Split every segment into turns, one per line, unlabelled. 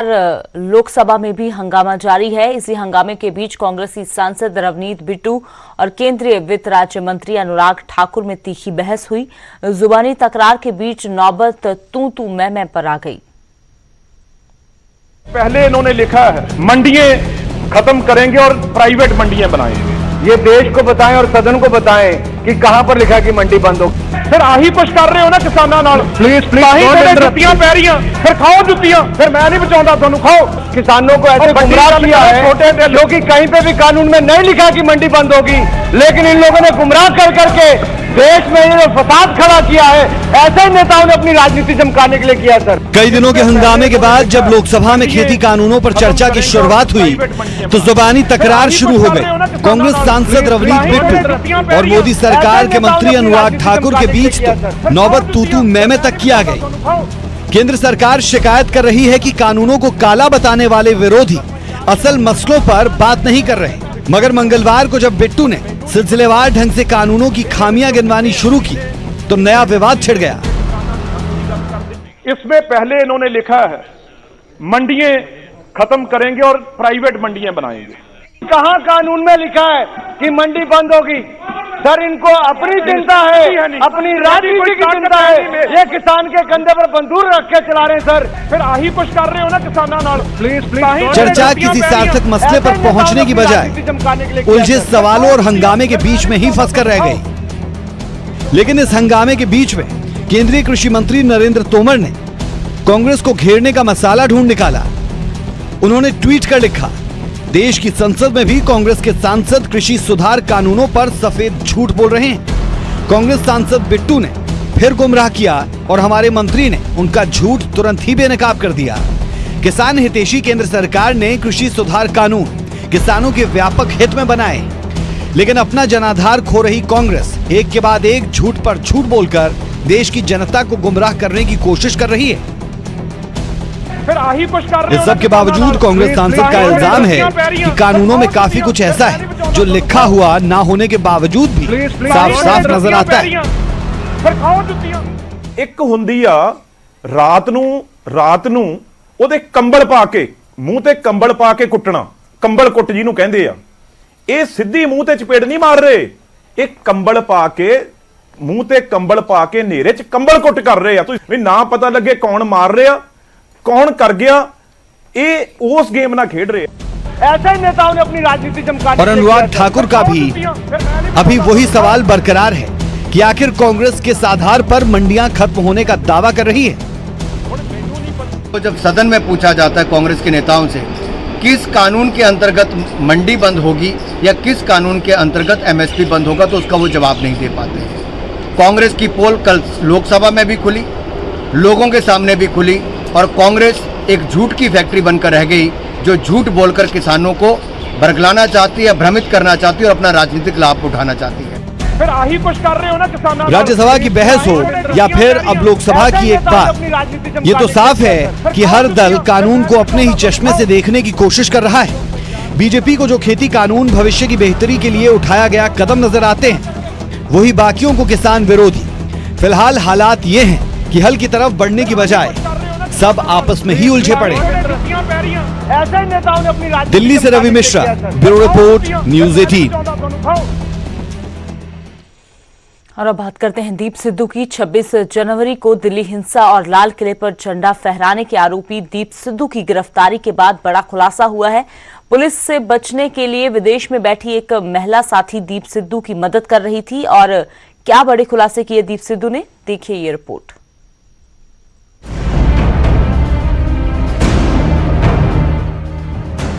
लोकसभा में भी हंगामा जारी है। इसी हंगामे के बीच कांग्रेसी सांसद रवनीत बिट्टू और केंद्रीय वित्त राज्य मंत्री अनुराग ठाकुर में तीखी बहस हुई। जुबानी तकरार के बीच नौबत तू मैं पर आ गई।
पहले इन्होंने लिखा है मंडियां खत्म करेंगे और प्राइवेट मंडियां बनाएंगे।
ये देश को बताएं और सदन को बताएं कि कहां पर लिखा कि मंडी बंद हो।
फिर आही कुछ कर रहे हो ना किसानों नाल।
प्लीज
जुत्तियां पै रही फिर खाओ जुत्तियां। फिर मैं नहीं बचाऊंगा तुहानू, खाओ।
किसानों को ऐसे गुमराह किया है क्योंकि कहीं पे भी कानून में नहीं लिखा कि मंडी बंद होगी, लेकिन इन लोगों ने गुमराह कर करके देश में ये फसाद खड़ा किया है। ऐसे नेताओं ने अपनी राजनीति चमकाने के लिए किया। सर,
कई दिनों के हंगामे के बाद जब लोकसभा में खेती कानूनों पर चर्चा की शुरुआत हुई तो जुबानी तकरार शुरू हो गई। कांग्रेस सांसद रवनीत बिट्टू और मोदी सरकार के मंत्री अनुराग ठाकुर के बीच तो नौबत तू मैं तक की आ गई। केंद्र सरकार शिकायत कर रही है कि कानूनों को काला बताने वाले विरोधी असल मसलों पर बात नहीं कर रहे, मगर मंगलवार को जब बिट्टू ने सिलसिलेवार ढंग से कानूनों की खामियां गिनवानी शुरू की तो नया विवाद छिड़ गया।
इसमें पहले इन्होंने लिखा है मंडियां खत्म करेंगे और प्राइवेट मंडियां बनाएंगे।
कहां कानून में लिखा है कि मंडी बंद होगी? सर, इनको अपनी चिंता है, अपनी राजनीति की चिंता है। ये किसान के कंधे पर बंदूक रख के चला रहे हैं। सर,
फिर आही कुछ कर रहे हो ना किसानों नाल। प्लीज
चर्चा किसी सार्थक मसले पर पहुंचने की बजाय उलझे सवालों और हंगामे के बीच में ही फंस कर रह गई। लेकिन इस हंगामे के बीच में केंद्रीय कृषि मंत्री नरेंद्र तोमर ने कांग्रेस को घेरने का मसाला ढूंढ निकाला। उन्होंने ट्वीट कर लिखा, देश की संसद में भी कांग्रेस के सांसद कृषि सुधार कानूनों पर सफेद झूठ बोल रहे हैं। कांग्रेस सांसद बिट्टू ने फिर गुमराह किया और हमारे मंत्री ने उनका झूठ तुरंत ही बेनकाब कर दिया। किसान हितैषी केंद्र सरकार ने कृषि सुधार कानून किसानों के व्यापक हित में बनाए, लेकिन अपना जनाधार खो रही कांग्रेस एक के बाद एक झूठ पर झूठ बोलकर देश की जनता को गुमराह करने की कोशिश कर रही है। इस सब के बावजूद कांग्रेस सांसद का इल्जाम है कि कानूनों में काफी कुछ ऐसा है जो लिखा हुआ ना होने के बावजूद भी साफ साफ नजर आता है।
एक हुंदी आ रात नू ओदे कंबल पा के मूंह ते कंबल पा के कुੱਟਣਾ, कंबल कुੱਟ जी नू कहंदे आ। ਇਹ ਸਿੱਧੀ ਮੂੰਹ ਤੇ ਚਪੇੜ ਨਹੀਂ ਮਾਰ ਰਹੇ, ਇਹ ਕੰਬਲ ਪਾ ਕੇ ਮੂੰਹ ਤੇ ਕੰਬਲ ਪਾ ਕੇ ਹਨੇਰੇ 'ਚ ਕੰਬਲ ਕੁੱਟ ਕਰ ਰਹੇ ਆ। ਤੁਸੀਂ ਵੀ ਨਾ ਪਤਾ ਲੱਗੇ ਕੌਣ ਮਾਰ ਰਿਹਾ कौन कर गया, ये उस गेम ना खेल रहे।
ऐसे नेताओं ने अपनी राजनीति चमकाने।
और अनुराग ठाकुर का भी अभी वही सवाल बरकरार है कि आखिर कांग्रेस किस आधार पर मंडियां खत्म होने का दावा कर रही है।
तो जब सदन में पूछा जाता है कांग्रेस के नेताओं से किस कानून के अंतर्गत मंडी बंद होगी या किस कानून के अंतर्गत एमएसपी बंद होगा, तो उसका वो जवाब नहीं दे पाते। कांग्रेस की पोल कल लोकसभा में भी खुली, लोगों के सामने भी खुली और कांग्रेस एक झूठ की फैक्ट्री बनकर रह गई, जो झूठ बोलकर किसानों को बरगलाना चाहती है, भ्रमित करना चाहती है और अपना राजनीतिक लाभ उठाना चाहती है।
फिर आही कुछ कर रहे हो ना किसानों।
राज्यसभा की बहस हो या फिर अब लोकसभा की एक बात, ये तो साफ है कि हर दल कानून को अपने ही चश्मे से देखने की कोशिश कर रहा है। बीजेपी को जो खेती कानून भविष्य की बेहतरी के लिए उठाया गया कदम नजर आते हैं, वही बाकियों को किसान विरोधी। फिलहाल हालात ये हैं कि हल की तरफ बढ़ने की बजाय सब आपस में ही उलझे पड़े।
ऐसे नेताओं ने अपनी
दिल्ली से Ravi Mishra, bureau report, news 18।
और अब बात करते हैं दीप सिद्धू की। 26 जनवरी को दिल्ली हिंसा और लाल किले पर झंडा फहराने के आरोपी दीप सिद्धू की गिरफ्तारी के बाद बड़ा खुलासा हुआ है। पुलिस से बचने के लिए विदेश में बैठी एक महिला साथी दीप सिद्धू की मदद कर रही थी। और क्या बड़े खुलासे किए दीप सिद्धू ने, देखिए ये रिपोर्ट।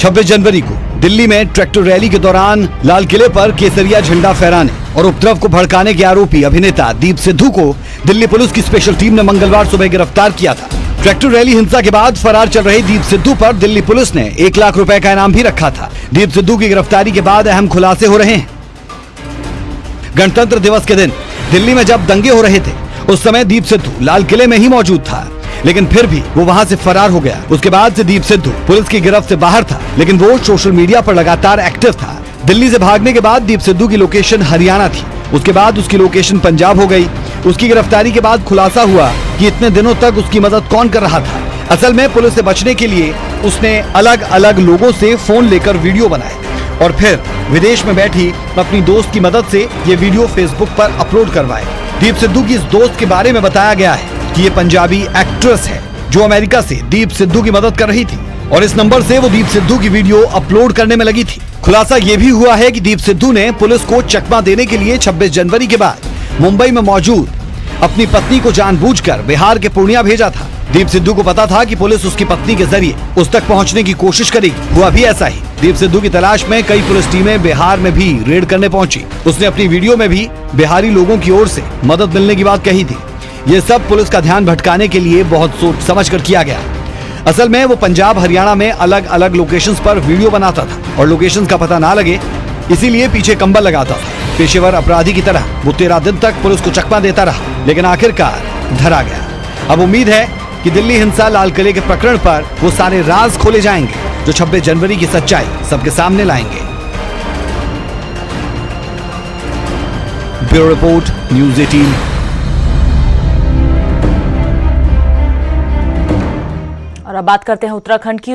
26 जनवरी को दिल्ली में ट्रैक्टर रैली के दौरान लाल किले पर केसरिया झंडा फहराने और उपद्रव को भड़काने के आरोपी अभिनेता दीप सिद्धू को दिल्ली पुलिस की स्पेशल टीम ने मंगलवार सुबह गिरफ्तार किया था। ट्रैक्टर रैली हिंसा के बाद फरार चल रहे दीप सिद्धू पर दिल्ली पुलिस ने 1 लाख रुपए का इनाम भी रखा था। दीप सिद्धू की गिरफ्तारी के बाद अहम खुलासे हो रहे हैं। गणतंत्र दिवस के दिन दिल्ली में जब दंगे हो रहे थे, उस समय दीप सिद्धू लाल किले में ही मौजूद था, लेकिन फिर भी वो वहां से फरार हो गया। उसके बाद से दीप सिद्धू पुलिस की गिरफ्त से बाहर था, लेकिन वो सोशल मीडिया पर लगातार एक्टिव था। दिल्ली से भागने के बाद दीप सिद्धू की लोकेशन हरियाणा थी, उसके बाद उसकी लोकेशन पंजाब हो गई। उसकी गिरफ्तारी के बाद खुलासा हुआ कि इतने दिनों तक उसकी मदद कौन कर रहा था। असल में पुलिस से बचने के लिए उसने अलग अलग लोगों से फोन लेकर वीडियो बनाए और फिर विदेश में बैठी अपनी दोस्त की मदद से ये वीडियो फेसबुक पर अपलोड करवाए। दीप सिद्धू की इस दोस्त के बारे में बताया गया है कि ये पंजाबी एक्ट्रेस है जो अमेरिका से दीप सिद्धू की मदद कर रही थी और इस नंबर से वो दीप सिद्धू की वीडियो अपलोड करने में लगी थी। खुलासा ये भी हुआ है कि दीप सिद्धू ने पुलिस को चकमा देने के लिए 26 जनवरी के बाद मुंबई में मौजूद अपनी पत्नी को जानबूझकर बिहार के पूर्णिया भेजा था। दीप सिद्धू को पता था कि पुलिस उसकी पत्नी के जरिए उस तक पहुंचने की कोशिश करेगी। हुआ भी ऐसा ही। दीप सिद्धू की तलाश में कई पुलिस टीमें बिहार में भी रेड करने पहुंची। उसने अपनी वीडियो में भी बिहारी लोगों की ओर से मदद मिलने की बात कही थी। ये सब पुलिस का ध्यान भटकाने के लिए बहुत सोच समझ कर किया गया। असल में वो पंजाब हरियाणा में अलग अलग लोकेशंस पर वीडियो बनाता था और लोकेशंस का पता ना लगे इसीलिए पीछे कंबल लगाता था। पेशेवर अपराधी की तरह वो 13 दिन तक पुलिस को चकमा देता रहा, लेकिन आखिरकार धरा गया। अब उम्मीद है कि दिल्ली हिंसा लाल किले के प्रकरण पर वो सारे राज खोले जाएंगे जो 26 जनवरी की सच्चाई सबके सामने लाएंगे। Bureau report, news 18।
और अब बात करते हैं उत्तराखंड की।